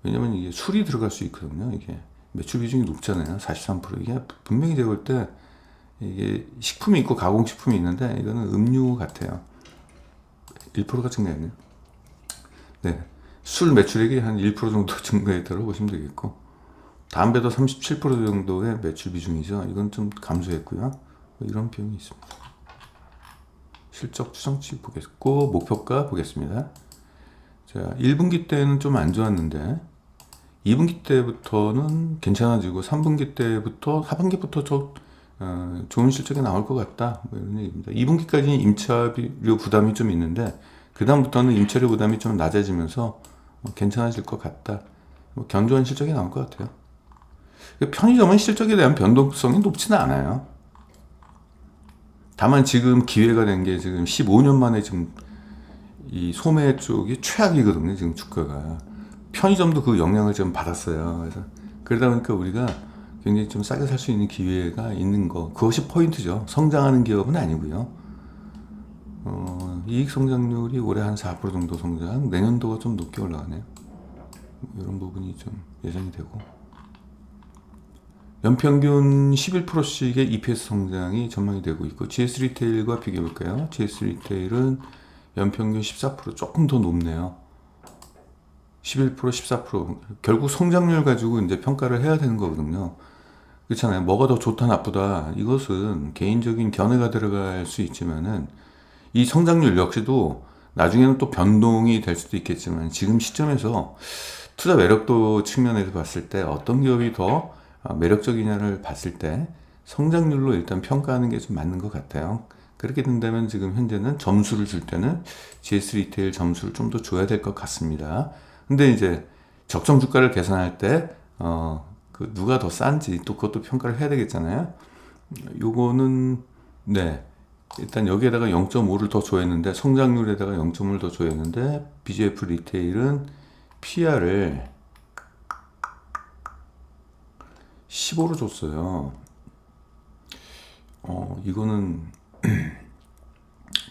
왜냐면 이게 술이 들어갈 수 있거든요. 이게 매출 비중이 높잖아요. 43%. 이게 분명히 제가 볼 때 이게 식품이 있고 가공식품이 있는데, 이거는 음료 같아요. 1%가 증가했네요. 네. 술 매출액이 한 1% 정도 증가했다고 보시면 되겠고, 담배도 37% 정도의 매출 비중이죠. 이건 좀 감소했고요. 뭐 이런 비용이 있습니다. 실적 추정치 보겠고, 목표가 보겠습니다. 자, 1분기 때는 좀 안 좋았는데 2분기 때부터는 괜찮아지고, 3분기 때부터 하반기부터 좋은 실적이 나올 것 같다, 뭐 이런 얘기입니다. 2분기까지는 임차료 부담이 좀 있는데, 그 다음부터는 임차료 부담이 좀 낮아지면서 괜찮아질 것 같다. 뭐 견조한 실적이 나올 것 같아요. 편의점은 실적에 대한 변동성이 높지는 않아요. 다만 지금 기회가 된 게, 지금 15년 만에 지금 이 소매 쪽이 최악이거든요. 지금 주가가. 편의점도 그 영향을 좀 받았어요. 그래서 그러다 보니까 우리가 굉장히 좀 싸게 살 수 있는 기회가 있는 거, 그것이 포인트죠. 성장하는 기업은 아니고요. 이익 성장률이 올해 한 4% 정도 성장, 내년도가 좀 높게 올라가네요. 이런 부분이 좀 예상이 되고, 연평균 11%씩의 EPS 성장이 전망이 되고 있고, GS 리테일과 비교해 볼까요? GS 리테일은 연평균 14%, 조금 더 높네요. 11%, 14%. 결국 성장률 가지고 이제 평가를 해야 되는 거거든요. 그렇잖아요. 뭐가 더 좋다 나쁘다, 이것은 개인적인 견해가 들어갈 수 있지만은, 이 성장률 역시도 나중에는 또 변동이 될 수도 있겠지만, 지금 시점에서 투자 매력도 측면에서 봤을 때 어떤 기업이 더 매력적이냐를 봤을 때 성장률로 일단 평가하는 게 좀 맞는 것 같아요. 그렇게 된다면 지금 현재는 점수를 줄 때는 GS 리테일 점수를 좀 더 줘야 될 것 같습니다. 근데 이제 적정 주가를 계산할 때 그 누가 더 싼지 또 그것도 평가를 해야 되겠잖아요. 요거는 네, 일단 여기에다가 0.5를 더 줘야했는데, 성장률에다가 0.5를 더 줘야했는데, BGF 리테일은 PR을 15로 줬어요. 이거는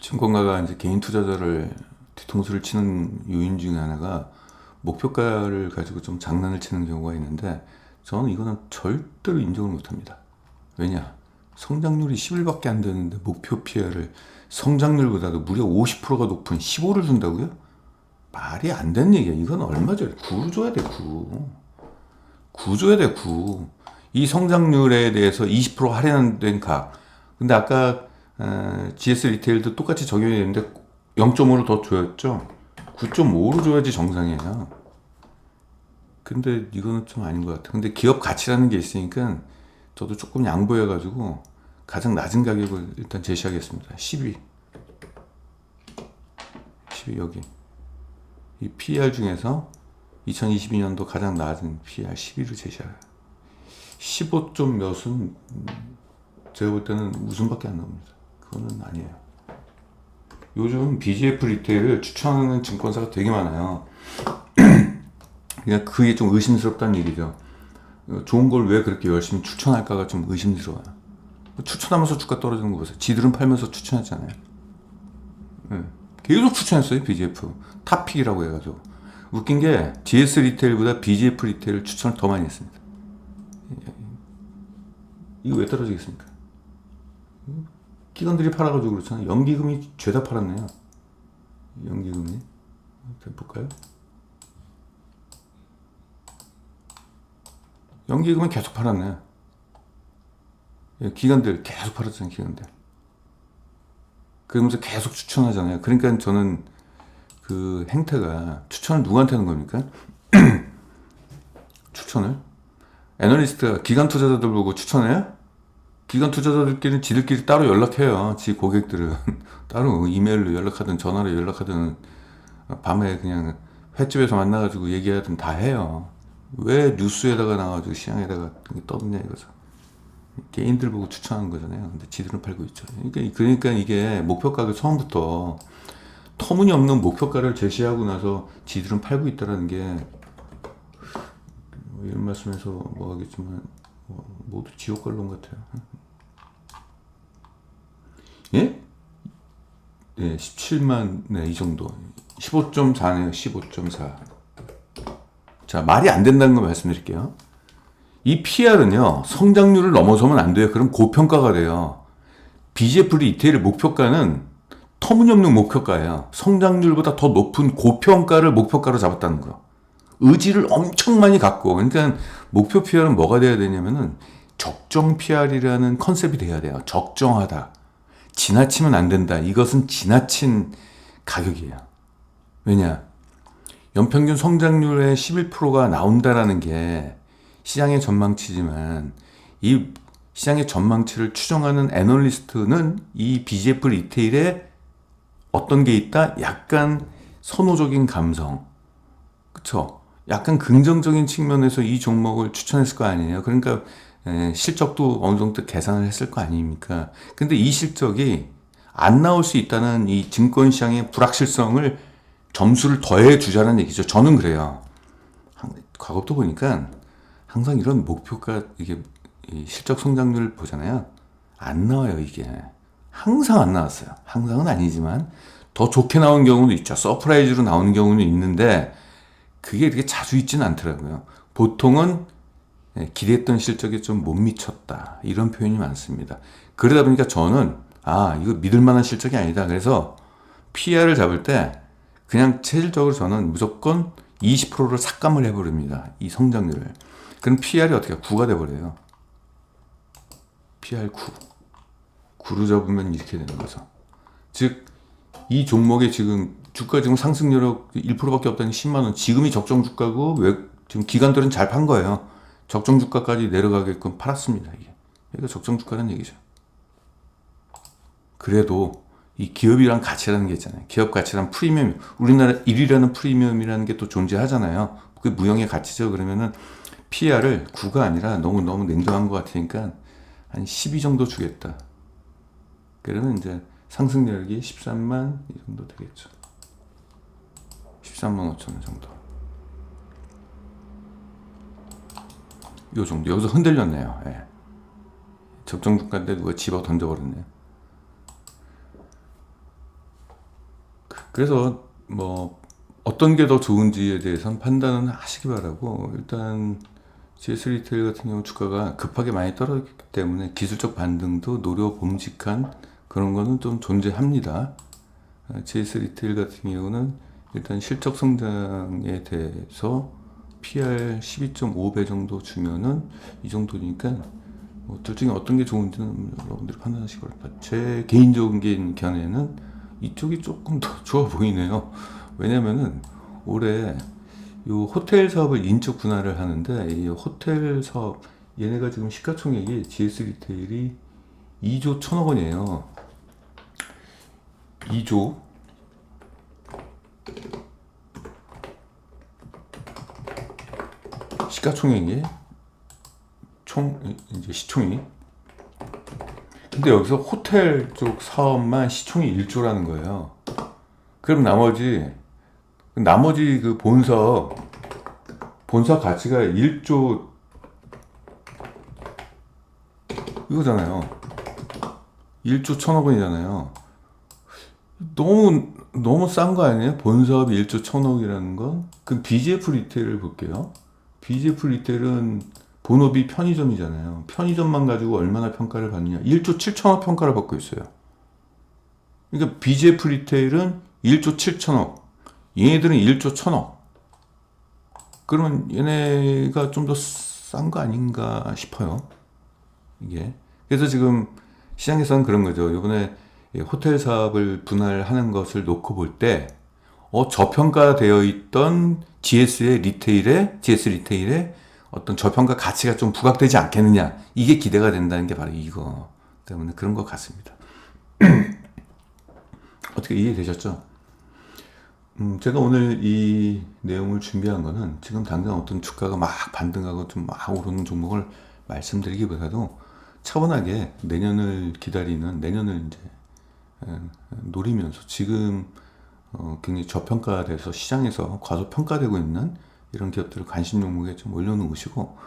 증권가가 이제 개인 투자자를 뒤통수를 치는 요인 중에 하나가 목표가를 가지고 좀 장난을 치는 경우가 있는데, 저는 이거는 절대로 인정을 못합니다. 왜냐? 성장률이 11밖에 안 되는데 목표 PR을 성장률보다도 무려 50%가 높은 15를 준다고요? 말이 안 되는 얘기야. 이건 얼마죠? 9 줘야 돼, 9. 9 줘야 돼, 9. 이 성장률에 대해서 20% 할인된 각. 근데 아까 GS 리테일도 똑같이 적용이 되는데 0.5를 더 줘였죠. 9.5로 줘야지 정상이에요. 근데 이거는 좀 아닌 것 같아요. 근데 기업 가치라는 게 있으니까 저도 조금 양보해가지고 가장 낮은 가격을 일단 제시하겠습니다. 12 여기. 이 PER 중에서 2022년도 가장 낮은 PER 12를 제시해요. 15점 몇은 제가 볼 때는 웃음밖에 안 나옵니다. 그거는 아니에요. 요즘 BGF 리테일을 추천하는 증권사가 되게 많아요. 그러니까 그게 좀 의심스럽다는 얘기죠. 좋은 걸 왜 그렇게 열심히 추천할까가 좀 의심스러워요. 추천하면서 주가 떨어지는 거 보세요. 지들은 팔면서 추천했잖아요. 네. 계속 추천했어요. BGF 탑픽이라고 해가지고. 웃긴 게 GS 리테일보다 BGF 리테일 추천을 더 많이 했습니다. 이거 왜 떨어지겠습니까? 기관들이 팔아가지고 그렇잖아요. 연기금이 죄다 팔았네요. 연기금이. 볼까요? 연기금은 계속 팔았네. 기관들 계속 팔았잖아요. 기관들. 그러면서 계속 추천하잖아요. 그러니까 저는 그 행태가 추천을 누구한테 하는 겁니까? 추천을? 애널리스트가 기관 투자자들 보고 추천해요? 기관 투자자들끼리는 지들끼리 따로 연락해요. 지 고객들은 따로 이메일로 연락하든 전화로 연락하든 밤에 그냥 횟집에서 만나가지고 얘기하든 다 해요. 왜 뉴스에다가 나와가지고 시장에다가 떠드냐 이거죠. 개인들 보고 추천하는 거잖아요. 근데 지들은 팔고 있죠. 그러니까 이게 목표가를 처음부터 터무니없는 목표가를 제시하고 나서 지들은 팔고 있다라는 게 이런 말씀에서 뭐 하겠지만 모두 지옥 관론 같아요. 예? 네, 17만, 네, 이 정도. 15.4네요, 15.4. 자, 말이 안 된다는 거 말씀드릴게요. 이 PR은요, 성장률을 넘어서면 안 돼요. 그럼 고평가가 돼요. BGF 리테일 목표가는 터무니없는 목표가예요. 성장률보다 더 높은 고평가를 목표가로 잡았다는 거. 의지를 엄청 많이 갖고, 그러니까 목표 PR은 뭐가 돼야 되냐면은 적정 PR이라는 컨셉이 돼야 돼요. 적정하다. 지나치면 안 된다. 이것은 지나친 가격이에요. 왜냐? 연평균 성장률의 11%가 나온다라는 게 시장의 전망치지만 이 시장의 전망치를 추정하는 애널리스트는 이 BGF 리테일에 어떤 게 있다? 약간 선호적인 감성. 그쵸? 약간 긍정적인 측면에서 이 종목을 추천했을 거 아니에요. 그러니까 실적도 어느 정도 계산을 했을 거 아닙니까? 근데 이 실적이 안 나올 수 있다는 이 증권시장의 불확실성을 점수를 더해 주자는 얘기죠. 저는 그래요. 과거부터 보니까 항상 이런 목표가 이게 실적 성장률 보잖아요. 안 나와요, 이게. 항상 안 나왔어요. 항상은 아니지만 더 좋게 나온 경우도 있죠. 서프라이즈로 나오는 경우는 있는데 그게 이렇게 자주 있지는 않더라고요. 보통은 기대했던 실적에 좀 못 미쳤다. 이런 표현이 많습니다. 그러다 보니까 저는 이거 믿을 만한 실적이 아니다. 그래서 PR을 잡을 때 그냥 체질적으로 저는 무조건 20%를 삭감을 해버립니다. 이 성장률을. 그럼 PR이 어떻게 9가 돼버려요. PR 9. 9로 잡으면 이렇게 되는 거죠. 즉, 이 종목의 지금 주가 지금 상승 여력 1%밖에 없다는 10만원. 지금이 적정 주가고, 왜, 지금 기관들은 잘 판 거예요. 적정 주가까지 내려가게끔 팔았습니다, 이게. 이게 적정 주가라는 얘기죠. 그래도 이 기업이란 가치라는 게 있잖아요. 기업 가치란 프리미엄. 우리나라 1위라는 프리미엄이라는 게 또 존재하잖아요. 그게 무형의 가치죠. 그러면은 PR을 9가 아니라 너무 냉정한 것 같으니까 한 12 정도 주겠다. 그러면 이제 상승력이 13만 이 정도 되겠죠. 13만 5천 원 정도. 요 정도. 여기서 흔들렸네요. 예. 적정 주가인데 누가 집어 던져버렸네요. 그래서 뭐 어떤 게 더 좋은지에 대해서는 판단은 하시기 바라고, 일단 GS 리테일 같은 경우 주가가 급하게 많이 떨어졌기 때문에 기술적 반등도 노려봄직한 그런 거는 좀 존재합니다. GS 리테일 같은 경우는 일단 실적 성장에 대해서 PR 12.5배 정도 주면은 이 정도니까 둘 중에 어떤 게 좋은지는 여러분들이 판단하시기 바랍니다. 제 개인적인 견해는 이쪽이 조금 더 좋아 보이네요. 왜냐면은 올해 요 호텔 사업을 인적 분할을 하는데, 이 호텔 사업 얘네가 지금 시가총액이 GS 리테일이 2조 1천억 원이에요. 2조 시가총액이 이제 시총이. 근데 여기서 호텔 쪽 사업만 시총이 1조라는 거예요. 그럼 나머지 그 본사 가치가 1조 이거잖아요. 1조 1천억 원이잖아요. 너무 싼 거 아니에요? 본사업이 1조 1천억이라는 건? 그 BGF 리테일을 볼게요. BGF 리테일은 본업이 편의점이잖아요. 편의점만 가지고 얼마나 평가를 받느냐. 1조 7천억 평가를 받고 있어요. 그러니까 BGF 리테일은 1조 7천억, 얘네들은 1조 1천억. 그러면 얘네가 좀 더 싼 거 아닌가 싶어요. 이게. 그래서 지금 시장에서는 그런 거죠. 이번에 호텔 사업을 분할하는 것을 놓고 볼 때, 저평가되어 있던 GS 리테일의 어떤 저평가 가치가 좀 부각되지 않겠느냐. 이게 기대가 된다는 게 바로 이거 때문에 그런 것 같습니다. 어떻게 이해되셨죠? 제가 오늘 이 내용을 준비한 거는 지금 당장 어떤 주가가 막 반등하고 좀 막 오르는 종목을 말씀드리기보다도 차분하게 내년을 기다리는, 내년을 이제 노리면서 지금 굉장히 저평가돼서 시장에서 과소평가되고 있는 이런 기업들을 관심 종목에 좀 올려놓으시고,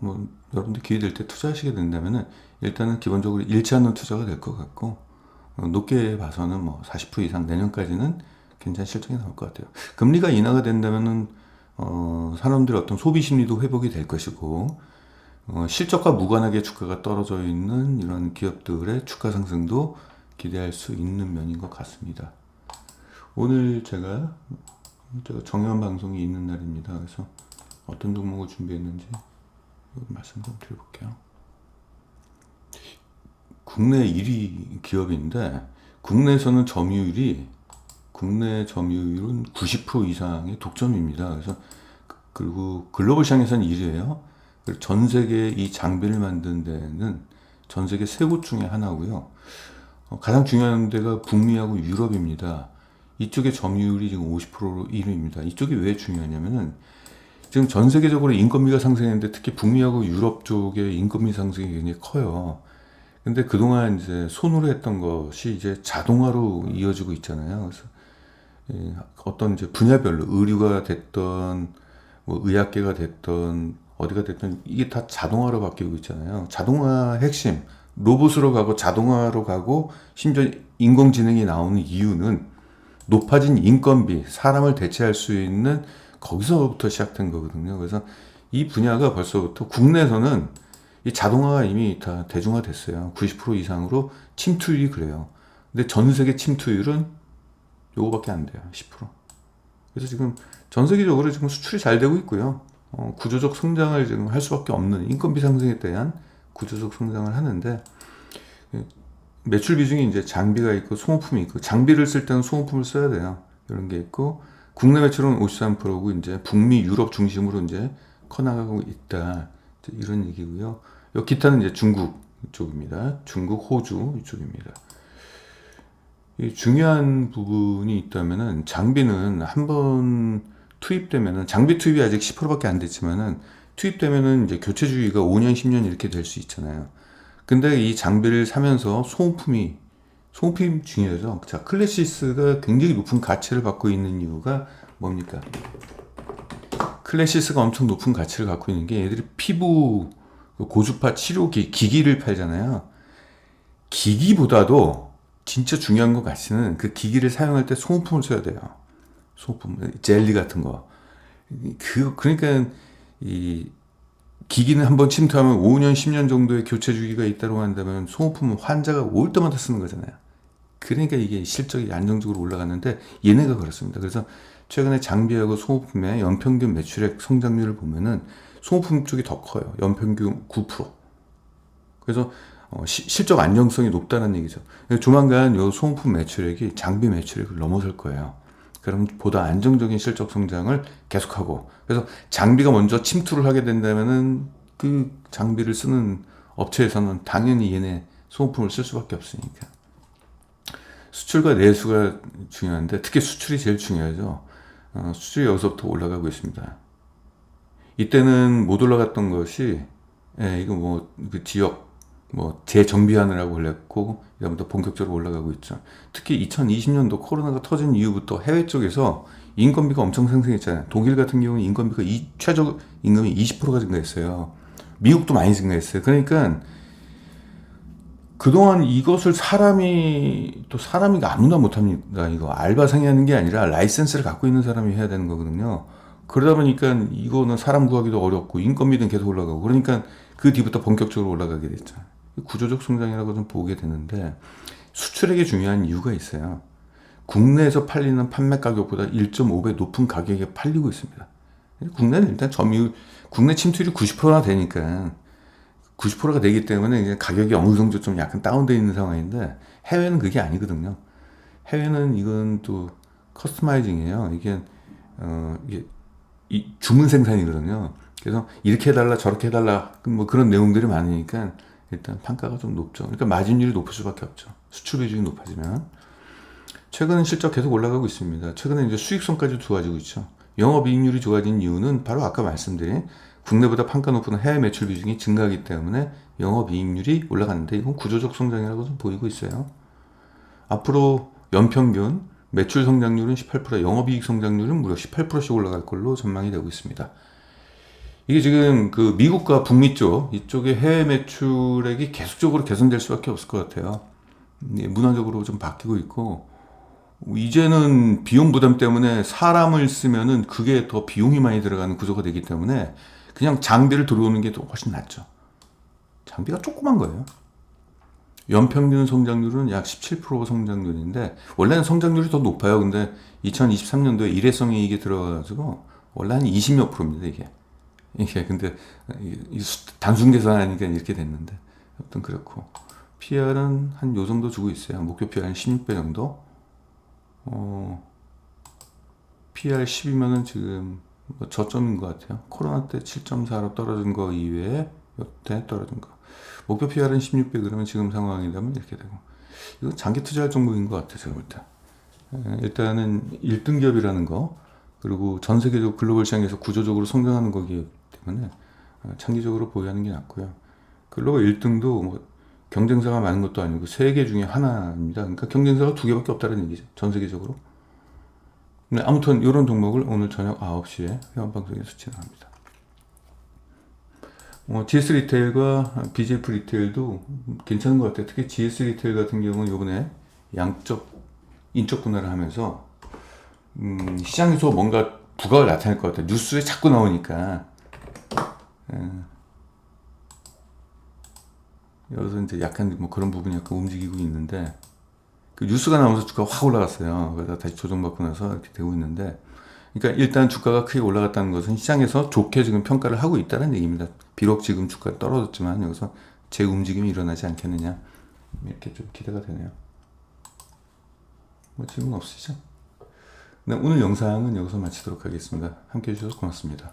뭐 여러분들 기회 될 때 투자하시게 된다면은 일단은 기본적으로 잃지 않는 투자가 될 것 같고, 높게 봐서는 뭐 40% 이상 내년까지는 괜찮은 실적이 나올 것 같아요. 금리가 인하가 된다면은 사람들의 어떤 소비 심리도 회복이 될 것이고, 실적과 무관하게 주가가 떨어져 있는 이런 기업들의 주가 상승도 기대할 수 있는 면인 것 같습니다. 오늘 제가 정회원 방송이 있는 날입니다. 그래서 어떤 종목을 준비했는지 말씀 좀 드려볼게요. 국내 1위 기업인데 국내 점유율은 90% 이상의 독점입니다. 그래서 그리고 글로벌 시장에서는 1위예요. 전 세계 이 장비를 만든 데는 전 세계 세 곳 중에 하나고요. 가장 중요한 데가 북미하고 유럽입니다. 이쪽의 점유율이 지금 50%로 1위입니다. 이쪽이 왜 중요하냐면은 지금 전 세계적으로 인건비가 상승했는데 특히 북미하고 유럽 쪽의 인건비 상승이 굉장히 커요. 근데 그동안 이제 손으로 했던 것이 이제 자동화로 이어지고 있잖아요. 그래서 어떤 이제 분야별로 의류가 됐던 뭐 의학계가 됐던 어디가 됐든 이게 다 자동화로 바뀌고 있잖아요. 자동화 핵심 로봇으로 가고 자동화로 가고 심지어 인공지능이 나오는 이유는 높아진 인건비, 사람을 대체할 수 있는 거기서부터 시작된 거거든요. 그래서 이 분야가 벌써부터 국내에서는 이 자동화가 이미 다 대중화됐어요. 90% 이상으로 침투율이 그래요. 근데 전 세계 침투율은 요거밖에 안 돼요. 10%. 그래서 지금 전 세계적으로 지금 수출이 잘 되고 있고요. 구조적 성장을 지금 할 수밖에 없는 인건비 상승에 대한 구조적 성장을 하는데, 매출 비중이 이제 장비가 있고 소모품이 있고, 장비를 쓸 때는 소모품을 써야 돼요. 이런 게 있고, 국내 매출은 53%고 이제 북미, 유럽 중심으로 이제 커나가고 있다. 이런 얘기고요. 기타는 이제 중국 쪽입니다. 중국, 호주 이쪽입니다. 이 중요한 부분이 있다면은 장비는 한번 투입되면은 장비 투입이 아직 10%밖에 안 됐지만은 투입되면은 이제 교체 주기가 5년, 10년 이렇게 될 수 있잖아요. 근데 이 장비를 사면서 소모품이 중요하죠. 자, 클래시스가 굉장히 높은 가치를 갖고 있는 이유가 뭡니까? 클래시스가 엄청 높은 가치를 갖고 있는 게 얘들이 피부 고주파 치료기 기기를 팔잖아요. 기기보다도 진짜 중요한 것 가치는 그 기기를 사용할 때 소모품을 써야 돼요. 소모품, 젤리 같은 거. 그러니까 이 기기는 한번 침투하면 5년, 10년 정도의 교체 주기가 있다고 한다면 소모품은 환자가 올 때마다 쓰는 거잖아요. 그러니까 이게 실적이 안정적으로 올라갔는데 얘네가 그렇습니다. 그래서 최근에 장비하고 소모품의 연평균 매출액 성장률을 보면은 소모품 쪽이 더 커요. 연평균 9%. 그래서 실적 안정성이 높다는 얘기죠. 조만간 이 소모품 매출액이 장비 매출액을 넘어설 거예요. 그럼 보다 안정적인 실적 성장을 계속하고, 그래서 장비가 먼저 침투를 하게 된다면은 그 장비를 쓰는 업체에서는 당연히 얘네 소모품을 쓸 수밖에 없으니까. 수출과 내수가 중요한데 특히 수출이 제일 중요하죠. 수출이 여기서부터 올라가고 있습니다. 이때는 못 올라갔던 것이, 이거 뭐 그 지역 재정비하느라고 올렸고, 이제부터 본격적으로 올라가고 있죠. 특히 2020년도 코로나가 터진 이후부터 해외 쪽에서 인건비가 엄청 상승했잖아요. 독일 같은 경우는 인건비가 최저 임금이 20%가 증가했어요. 미국도 많이 증가했어요. 그러니까 그동안 이것을 사람이 아무나 못합니다. 이거 알바생이 하는 게 아니라 라이센스를 갖고 있는 사람이 해야 되는 거거든요. 그러다 보니까 이거는 사람 구하기도 어렵고 인건비는 계속 올라가고 그러니까 그 뒤부터 본격적으로 올라가게 됐죠. 구조적 성장이라고 좀 보게 되는데 수출액이 중요한 이유가 있어요. 국내에서 팔리는 판매 가격보다 1.5배 높은 가격에 팔리고 있습니다. 국내는 일단 점유율, 국내 침투율이 90%나 되니까 90%가 되기 때문에 이제 가격이 어느 정도 좀 약간 다운되어 있는 상황인데 해외는 그게 아니거든요. 해외는 이건 또 커스터마이징이에요. 이게 이 주문 생산이거든요. 그래서 이렇게 해달라 저렇게 해달라 뭐 그런 내용들이 많으니까 일단 판가가 좀 높죠. 그러니까 마진율이 높을 수밖에 없죠. 수출 비중이 높아지면. 최근은 실적 계속 올라가고 있습니다. 최근에 이제 수익성까지 좋아지고 있죠. 영업이익률이 좋아진 이유는 바로 아까 말씀드린 국내보다 판가 높은 해외 매출 비중이 증가하기 때문에 영업이익률이 올라가는데 이건 구조적 성장이라고 좀 보이고 있어요. 앞으로 연평균 매출 성장률은 18%, 영업이익 성장률은 무려 18%씩 올라갈 걸로 전망이 되고 있습니다. 이게 지금 그 미국과 북미 쪽 이쪽의 해외 매출액이 계속적으로 개선될 수밖에 없을 것 같아요. 문화적으로 좀 바뀌고 있고 이제는 비용 부담 때문에 사람을 쓰면은 그게 더 비용이 많이 들어가는 구조가 되기 때문에 그냥 장비를 들어오는 게 더 훨씬 낫죠. 장비가 조그만 거예요. 연평균 성장률은 약 17% 성장률인데 원래는 성장률이 더 높아요. 근데 2023년도에 일회성이 이게 들어가가지고 원래 한 20몇 프로입니다. 이게 근데 단순 계산하니까 이렇게 됐는데 아무튼 그렇고 PR은 한 요 정도 주고 있어요. 목표 PR은 16배 정도. PR 10이면은 지금 뭐 저점인 것 같아요. 코로나 때 7.4로 떨어진 거 이외에 여태 떨어진 거. 목표 PR은 16배 그러면 지금 상황이 되면 이렇게 되고. 이거 장기 투자할 정도인 것 같아요. 제가 볼 때. 일단은 1등 기업이라는 거 그리고 전 세계적 글로벌 시장에서 구조적으로 성장하는 거기 때문에 장기적으로 보유하는 게 낫고요. 글로벌 1등도 뭐 경쟁사가 많은 것도 아니고 세 개 중에 하나입니다. 그러니까 경쟁사가 두 개밖에 없다는 얘기죠. 전 세계적으로. 네, 아무튼 이런 종목을 오늘 저녁 9시에 회원방송에서 진행합니다. GS 리테일과 BJF 리테일도 괜찮은 것 같아요. 특히 GS 리테일 같은 경우는 이번에 양적 인적 분할을 하면서 시장에서 뭔가 부각을 나타낼 것 같아요. 뉴스에 자꾸 나오니까 여기서 이제 약간 뭐 그런 부분이 약간 움직이고 있는데 그 뉴스가 나오면서 주가가 확 올라갔어요. 그래서 다시 조정받고 나서 이렇게 되고 있는데 그러니까 일단 주가가 크게 올라갔다는 것은 시장에서 좋게 지금 평가를 하고 있다는 얘기입니다. 비록 지금 주가가 떨어졌지만 여기서 재움직임이 일어나지 않겠느냐 이렇게 좀 기대가 되네요. 뭐 질문 없으시죠? 네, 오늘 영상은 여기서 마치도록 하겠습니다. 함께 해주셔서 고맙습니다.